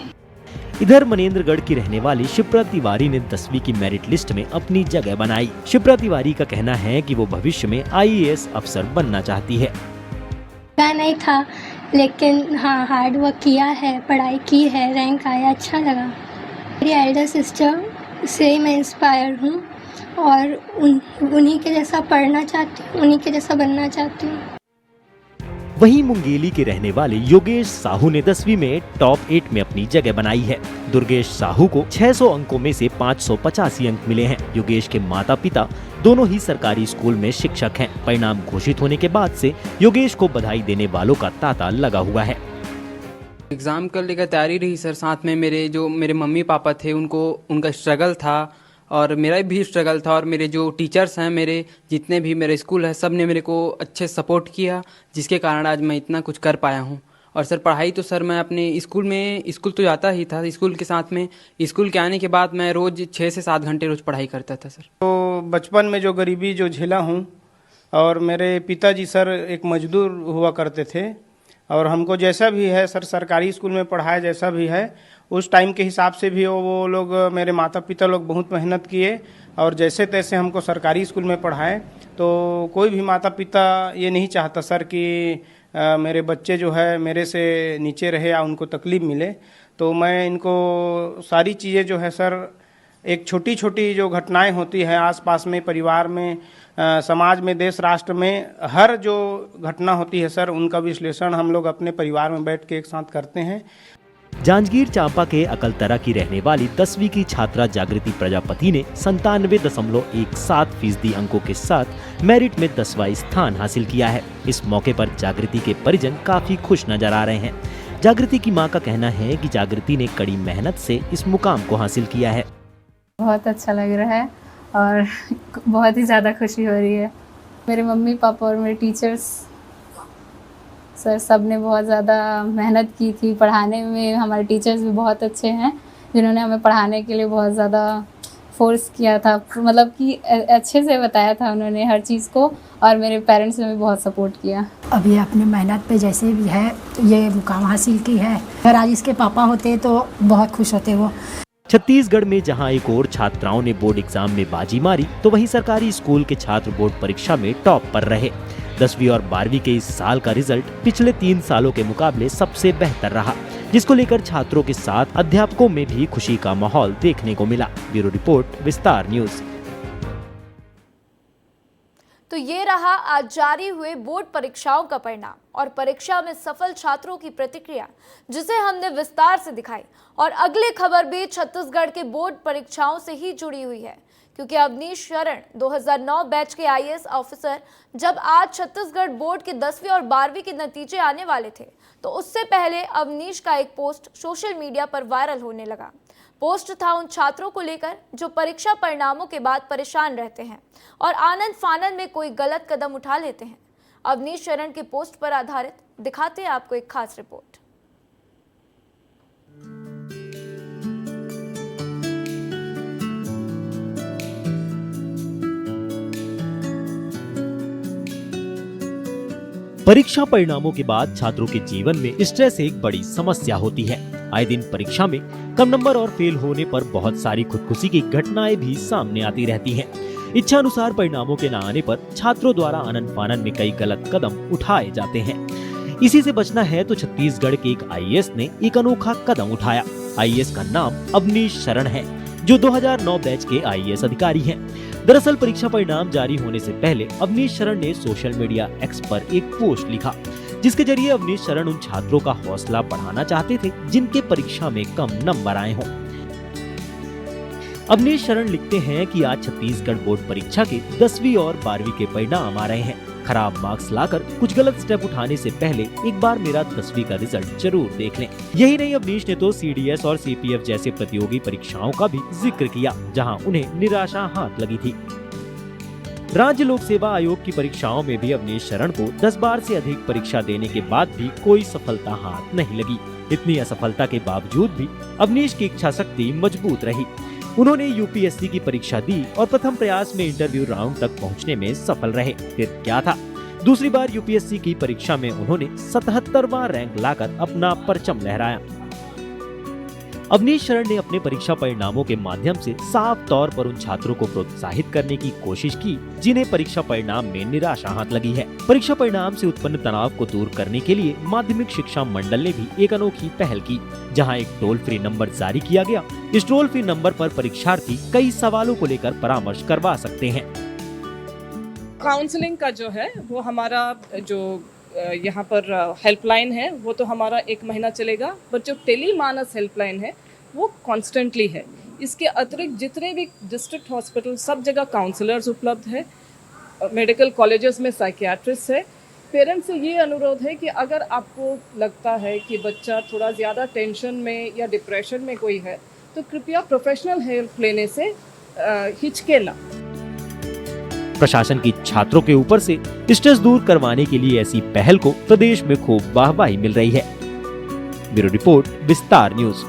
इधर मनेंद्रगढ़ की रहने वाली शिप्रा तिवारी ने 10वीं की मेरिट लिस्ट में अपनी जगह बनाई। शिप्रा तिवारी का कहना है कि वो भविष्य में IAS अफसर बनना चाहती है। नहीं था लेकिन हाँ, हार्ड वर्क किया है, पढ़ाई की है, रैंक आया, अच्छा लगा। मेरी एल्डर सिस्टर से मैं इंस्पायर हूँ और उन्हीं के जैसा पढ़ना चाहती हूँ, उन्हीं के जैसा बनना चाहती हूँ। वहीं मुंगेली के रहने वाले योगेश साहू ने 10वीं में टॉप 8 में अपनी जगह बनाई है। दुर्गेश साहू को 600 अंकों में से 585 अंक मिले हैं। योगेश के माता पिता दोनों ही सरकारी स्कूल में शिक्षक हैं। परिणाम घोषित होने के बाद से योगेश को बधाई देने वालों का तांता लगा हुआ है। एग्ज़ाम कर लेकर तैयारी रही सर, साथ में मेरे मम्मी पापा थे, उनका स्ट्रगल था और मेरा भी स्ट्रगल था, और मेरे जो टीचर्स हैं, मेरे जितने भी मेरे स्कूल है, सब ने मेरे को अच्छे सपोर्ट किया, जिसके कारण आज मैं इतना कुछ कर पाया हूँ। और सर पढ़ाई तो सर मैं अपने स्कूल तो जाता ही था, स्कूल के साथ में स्कूल के आने के बाद मैं रोज़ 6 से 7 घंटे रोज़ पढ़ाई करता था सर। तो बचपन में जो गरीबी जो झेला हूँ, और मेरे पिताजी सर एक मजदूर हुआ करते थे, और हमको जैसा भी है सर सरकारी स्कूल में पढ़ाया जैसा भी है, उस टाइम के हिसाब से भी वो लोग मेरे माता पिता लोग बहुत मेहनत किए और जैसे तैसे हमको सरकारी स्कूल में पढ़ाए। तो कोई भी माता पिता ये नहीं चाहता सर कि मेरे बच्चे जो है मेरे से नीचे रहे या उनको तकलीफ मिले। तो मैं इनको सारी चीज़ें जो है सर, एक छोटी छोटी जो घटनाएं होती है आसपास में, परिवार में, समाज में, देश राष्ट्र में, हर जो घटना होती है सर, उनका विश्लेषण हम लोग अपने परिवार में बैठ के एक साथ करते हैं। जांजगीर चांपा के अकलतरा की रहने वाली 10वीं की छात्रा जागृति प्रजापति ने 97.17% अंकों के साथ मेरिट में 10वां स्थान हासिल किया है। इस मौके पर जागृति के परिजन काफी खुश नजर आ रहे हैं। जागृति की मां का कहना है कि जागृति ने कड़ी मेहनत से इस मुकाम को हासिल किया है। बहुत अच्छा लग रहा है और बहुत ही ज़्यादा खुशी हो रही है। मेरे मम्मी पापा और मेरे टीचर्स सर सब ने बहुत ज़्यादा मेहनत की थी पढ़ाने में। हमारे टीचर्स भी बहुत अच्छे हैं, जिन्होंने हमें पढ़ाने के लिए बहुत ज़्यादा फोर्स किया था, मतलब कि अच्छे से बताया था उन्होंने हर चीज़ को, और मेरे पेरेंट्स ने भी बहुत सपोर्ट किया। अभी अपनी मेहनत पे जैसे भी है ये मुकाम हासिल की है। अगर आज इसके पापा होते तो बहुत खुश होते वो। छत्तीसगढ़ में जहां एक और छात्राओं ने बोर्ड एग्जाम में बाजी मारी, तो वहीं सरकारी स्कूल के छात्र बोर्ड परीक्षा में टॉप पर रहे। 10वीं और 12वीं के इस साल का रिजल्ट पिछले 3 सालों के मुकाबले सबसे बेहतर रहा, जिसको लेकर छात्रों के साथ अध्यापकों में भी खुशी का माहौल देखने को मिला। ब्यूरो रिपोर्ट, विस्तार न्यूज। तो ये रहा आज जारी हुए बोर्ड परीक्षाओं का परिणाम और परीक्षा में सफल छात्रों की प्रतिक्रिया, जिसे हमने विस्तार से दिखाई। और अगली खबर भी छत्तीसगढ़ के बोर्ड परीक्षाओं से ही जुड़ी हुई है, क्योंकि अवनीश शरण 2009 बैच के आईएएस ऑफिसर जब आज छत्तीसगढ़ बोर्ड के 10वीं और 12वीं के नतीजे आने वाले थे, तो उससे पहले अवनीश का एक पोस्ट सोशल मीडिया पर वायरल होने लगा। पोस्ट था उन छात्रों को लेकर जो परीक्षा परिणामों के बाद परेशान रहते हैं और आनंद फानंद में कोई गलत कदम उठा लेते हैं। अवनीश शरण के पोस्ट पर आधारित दिखाते हैं आपको एक खास रिपोर्ट। परीक्षा परिणामों के बाद छात्रों के जीवन में स्ट्रेस एक बड़ी समस्या होती है। आए दिन परीक्षा में कम नंबर और फेल होने पर बहुत सारी खुदकुशी की घटनाएं भी सामने आती रहती हैं। इच्छा अनुसार परिणामों के न आने पर छात्रों द्वारा आनंद फानंद में कई गलत कदम उठाए जाते हैं। इसी से बचना है तो छत्तीसगढ़ के एक आईएएस ने एक अनोखा कदम उठाया। आईएएस का नाम अवनीश शरण है, जो 2009 बैच के आईएएस अधिकारी हैं। दरअसल परीक्षा परिणाम जारी होने से पहले अवनीश शरण ने सोशल मीडिया एक्स पर एक पोस्ट लिखा, जिसके जरिए अवनीश शरण उन छात्रों का हौसला बढ़ाना चाहते थे जिनके परीक्षा में कम नंबर आए हों। अवनीश शरण लिखते हैं कि आज छत्तीसगढ़ बोर्ड परीक्षा के 10वीं और 12वीं के परिणाम आ रहे हैं। खराब मार्क्स लाकर कुछ गलत स्टेप उठाने से पहले एक बार मेरा 10वीं का रिजल्ट जरूर देख लें। यही नहीं, अवनीश ने तो सीडीएस और सीपीएफ जैसे प्रतियोगी परीक्षाओं का भी जिक्र किया, जहां उन्हें निराशा हाथ लगी थी। राज्य लोक सेवा आयोग की परीक्षाओं में भी अवनीश शरण को 10 बार से अधिक परीक्षा देने के बाद भी कोई सफलता हाथ नहीं लगी। इतनी असफलता के बावजूद भी अवनीश की इच्छा शक्ति मजबूत रही। उन्होंने यूपीएससी की परीक्षा दी और प्रथम प्रयास में इंटरव्यू राउंड तक पहुंचने में सफल रहे। फिर क्या था, दूसरी बार यूपीएससी की परीक्षा में उन्होंने 77वां रैंक लाकर अपना परचम लहराया। अवनीश शरण ने अपने परीक्षा परिणामों के माध्यम से साफ तौर पर उन छात्रों को प्रोत्साहित करने की कोशिश की जिन्हें परीक्षा परिणाम में निराशा हाथ लगी है। परीक्षा परिणाम से उत्पन्न तनाव को दूर करने के लिए माध्यमिक शिक्षा मंडल ने भी एक अनोखी पहल की, जहां एक टोल फ्री नंबर जारी किया गया। इस टोल फ्री नंबर पर परीक्षार्थी कई सवालों को लेकर परामर्श करवा सकते हैं। काउंसलिंग का जो है वो हमारा जो यहाँ पर हेल्पलाइन है वो तो हमारा 1 महीना चलेगा, बट जो टेलीमानस हेल्पलाइन है वो कॉन्स्टेंटली है। इसके अतिरिक्त जितने भी डिस्ट्रिक्ट हॉस्पिटल सब जगह काउंसलर्स उपलब्ध है, मेडिकल कॉलेजेस में साइकियाट्रिस्ट है। पेरेंट्स से ये अनुरोध है कि अगर आपको लगता है कि बच्चा थोड़ा ज़्यादा टेंशन में या डिप्रेशन में कोई है तो कृपया प्रोफेशनल हेल्प लेने से हिचके ना। प्रशासन की छात्रों के ऊपर से स्ट्रेस दूर करवाने के लिए ऐसी पहल को प्रदेश में खूब वाहवाही मिल रही है। ब्यूरो रिपोर्ट, विस्तार न्यूज।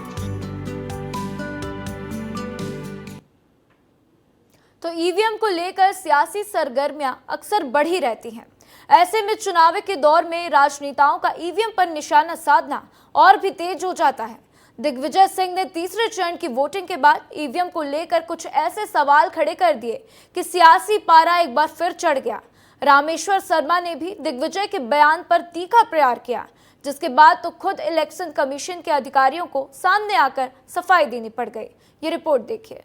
तो ईवीएम को लेकर सियासी सरगर्मियां अक्सर बढ़ी रहती हैं। ऐसे में चुनाव के दौर में राजनेताओं का ईवीएम पर निशाना साधना और भी तेज हो जाता है। दिग्विजय सिंह ने तीसरे चरण की वोटिंग के बाद ईवीएम को लेकर कुछ ऐसे सवाल खड़े कर दिए कि सियासी पारा एक बार फिर चढ़ गया। रामेश्वर शर्मा ने भी दिग्विजय के बयान पर तीखा प्रहार किया, जिसके बाद तो खुद इलेक्शन कमीशन के अधिकारियों को सामने आकर सफाई देनी पड़ गई। ये रिपोर्ट देखिए।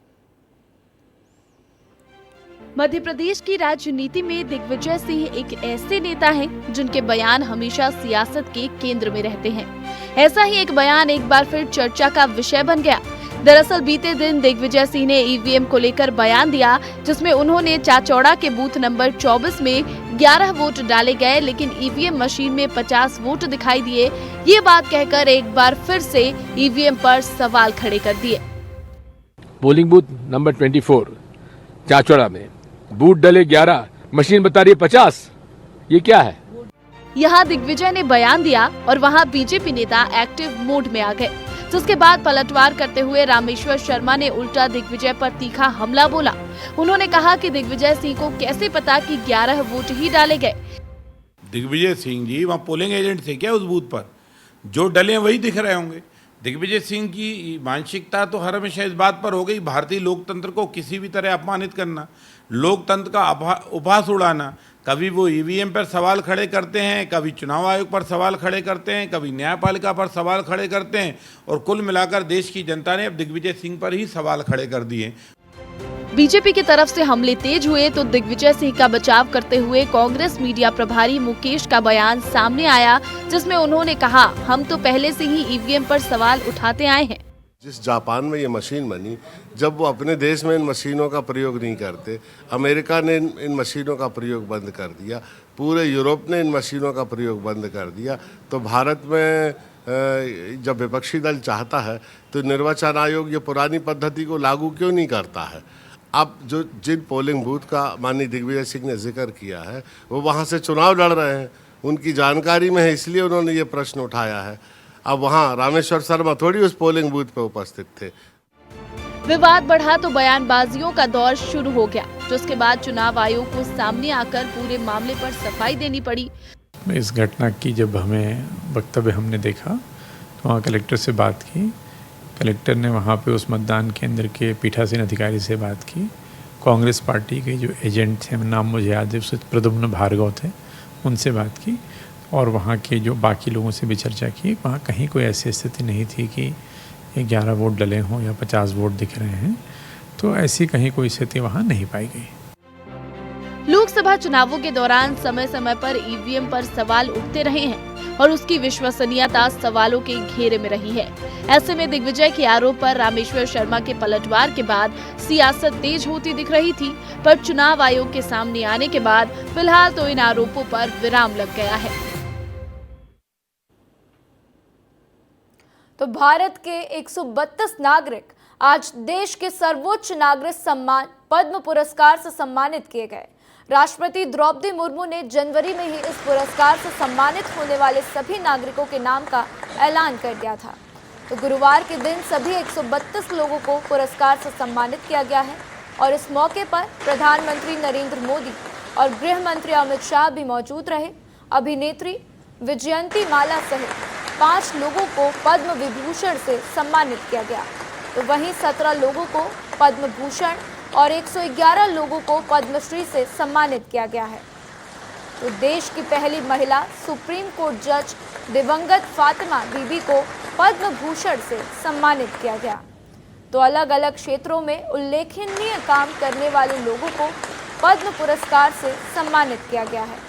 मध्य प्रदेश की राजनीति में दिग्विजय सिंह एक ऐसे नेता हैं जिनके बयान हमेशा सियासत के केंद्र में रहते हैं। ऐसा ही एक बयान एक बार फिर चर्चा का विषय बन गया। दरअसल बीते दिन दिग्विजय सिंह ने ईवीएम को लेकर बयान दिया, जिसमें उन्होंने चाचौड़ा के बूथ नंबर 24 में 11 वोट डाले गए, लेकिन ईवीएम मशीन में 50 वोट दिखाई दिए। ये बात कहकर एक बार फिर से ईवीएम पर सवाल खड़े कर दिए। पोलिंग बूथ नंबर 24 चाचौड़ा में बूथ डले 11, मशीन बता रही है 50। ये क्या है? यहाँ दिग्विजय ने बयान दिया और वहाँ बीजेपी नेता एक्टिव मोड में आ गए, जिसके बाद पलटवार करते हुए रामेश्वर शर्मा ने उल्टा दिग्विजय पर तीखा हमला बोला। उन्होंने कहा कि दिग्विजय सिंह को कैसे पता कि 11 वोट ही डाले गए। दिग्विजय सिंह जी वहाँ पोलिंग एजेंट थे क्या? उस बूथ पर जो डले वही दिख रहे होंगे। दिग्विजय सिंह की मानसिकता तो हर हमेशा इस बात पर हो गई, भारतीय लोकतंत्र को किसी भी तरह अपमानित करना, लोकतंत्र का उपहास उड़ाना। कभी वो ईवीएम पर सवाल खड़े करते हैं, कभी चुनाव आयोग पर सवाल खड़े करते हैं, कभी न्यायपालिका पर सवाल खड़े करते हैं, और कुल मिलाकर देश की जनता ने अब दिग्विजय सिंह पर ही सवाल खड़े कर दिए। बीजेपी की तरफ से हमले तेज हुए तो दिग्विजय सिंह का बचाव करते हुए कांग्रेस मीडिया प्रभारी मुकेश का बयान सामने आया, जिसमें उन्होंने कहा, हम तो पहले से ही ईवीएम पर सवाल उठाते आए हैं। जिस जापान में ये मशीन बनी, जब वो अपने देश में इन मशीनों का प्रयोग नहीं करते, अमेरिका ने इन मशीनों का प्रयोग बंद कर दिया, पूरे यूरोप ने इन मशीनों का प्रयोग बंद कर दिया, तो भारत में जब विपक्षी दल चाहता है तो निर्वाचन आयोग ये पुरानी पद्धति को लागू क्यों नहीं करता है? अब जो जिन पोलिंग बूथ का माननीय दिग्विजय सिंह ने जिक्र किया है वो वहाँ से चुनाव लड़ रहे हैं, उनकी जानकारी में है, इसलिए उन्होंने ये प्रश्न उठाया है। अब वहाँ रामेश्वर शर्मा थोड़ी उस पोलिंग बूथ पे उपस्थित थे। विवाद बढ़ा तो बयानबाजियों का दौर शुरू हो गया, जिसके बाद चुनाव आयोग को सामने आकर पूरे मामले पर सफाई देनी पड़ी। इस घटना की जब हमें वक्तव्य हमने देखा तो वहाँ कलेक्टर से बात की। कलेक्टर ने वहाँ पे उस मतदान केंद्र के पीठासीन अधिकारी से बात की। कांग्रेस पार्टी के जो एजेंट थे, नाम मुझे याद है, प्रद्युम्न भार्गव थे, उनसे बात की और वहाँ के जो बाकी लोगों से भी चर्चा की। वहाँ कहीं कोई ऐसी स्थिति नहीं थी कि 11 वोट डले हों या 50 वोट दिख रहे हैं, तो ऐसी कहीं कोई स्थिति वहाँ नहीं पाई गई। लोकसभा चुनावों के दौरान समय समय पर ईवीएम पर सवाल उठते रहे हैं और उसकी विश्वसनीयता सवालों के घेरे में रही है। ऐसे में दिग्विजय के आरोप पर रामेश्वर शर्मा के पलटवार के बाद सियासत तेज होती दिख रही थी, पर चुनाव आयोग के सामने आने के बाद फिलहाल तो इन आरोपों पर विराम लग गया है। तो भारत के 132 नागरिक आज देश के सर्वोच्च नागरिक सम्मान पद्म पुरस्कार से सम्मानित किए गए। राष्ट्रपति द्रौपदी मुर्मू ने जनवरी में ही इस पुरस्कार से सम्मानित होने वाले सभी नागरिकों के नाम का ऐलान कर दिया था। तो गुरुवार के दिन सभी 132 लोगों को पुरस्कार से सम्मानित किया गया है और इस मौके पर प्रधानमंत्री नरेंद्र मोदी और गृह मंत्री अमित शाह भी मौजूद रहे। अभिनेत्री विजयंती माला सहित 5 लोगों को पद्म विभूषण से सम्मानित किया गया, तो वहीं 17 लोगों को पद्म भूषण और 111 लोगों को पद्मश्री से सम्मानित किया गया है। तो देश की पहली महिला सुप्रीम कोर्ट जज दिवंगत फातिमा बीबी को पद्म भूषण से सम्मानित किया गया। तो अलग अलग क्षेत्रों में उल्लेखनीय काम करने वाले लोगों को पद्म पुरस्कार से सम्मानित किया गया है।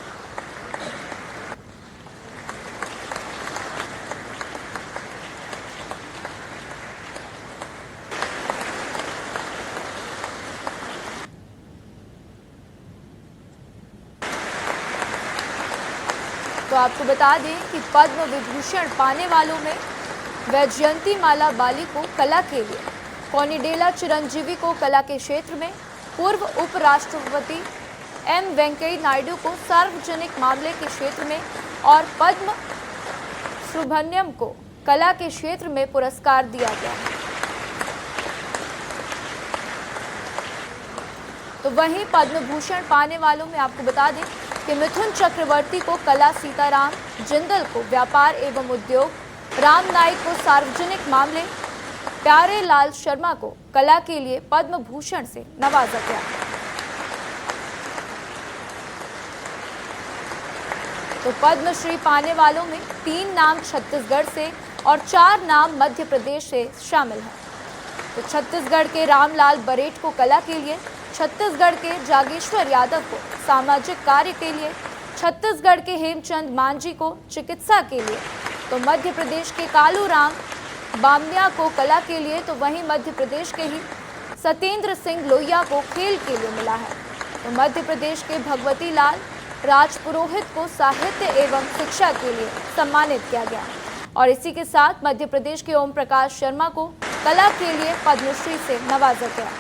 तो आपको बता दें कि पद्म विभूषण पाने वालों में वैजयंती माला बाली को कला के लिए, कोनिडेला चिरंजीवी को कला के क्षेत्र में, पूर्व उपराष्ट्रपति एम वेंकैया नायडू को सार्वजनिक मामले के क्षेत्र में और पद्म सुब्रमण्यम को कला के क्षेत्र में पुरस्कार दिया गया है। तो वहीं पद्म भूषण पाने वालों में आपको बता दें कि मिथुन चक्रवर्ती को कला, सीताराम जिंदल को व्यापार एवं उद्योग, राम नाइक को सार्वजनिक मामले, प्यारे लाल शर्मा को कला के लिए पद्म भूषण से नवाजा गया। तो पद्मश्री पाने वालों में 3 नाम छत्तीसगढ़ से और 4 नाम मध्य प्रदेश से शामिल हैं। तो छत्तीसगढ़ के रामलाल बरेट को कला के लिए, छत्तीसगढ़ के जागेश्वर यादव को सामाजिक कार्य के लिए, छत्तीसगढ़ के हेमचंद मांझी को चिकित्सा के लिए, तो मध्य प्रदेश के कालूराम बामनिया को कला के लिए, तो वहीं मध्य प्रदेश के ही सत्येंद्र सिंह लोहिया को खेल के लिए मिला है। तो मध्य प्रदेश के भगवती लाल राजपुरोहित को साहित्य एवं शिक्षा के लिए सम्मानित किया गया और इसी के साथ मध्य प्रदेश के ओम प्रकाश शर्मा को कला के लिए पद्मश्री से नवाजा गया।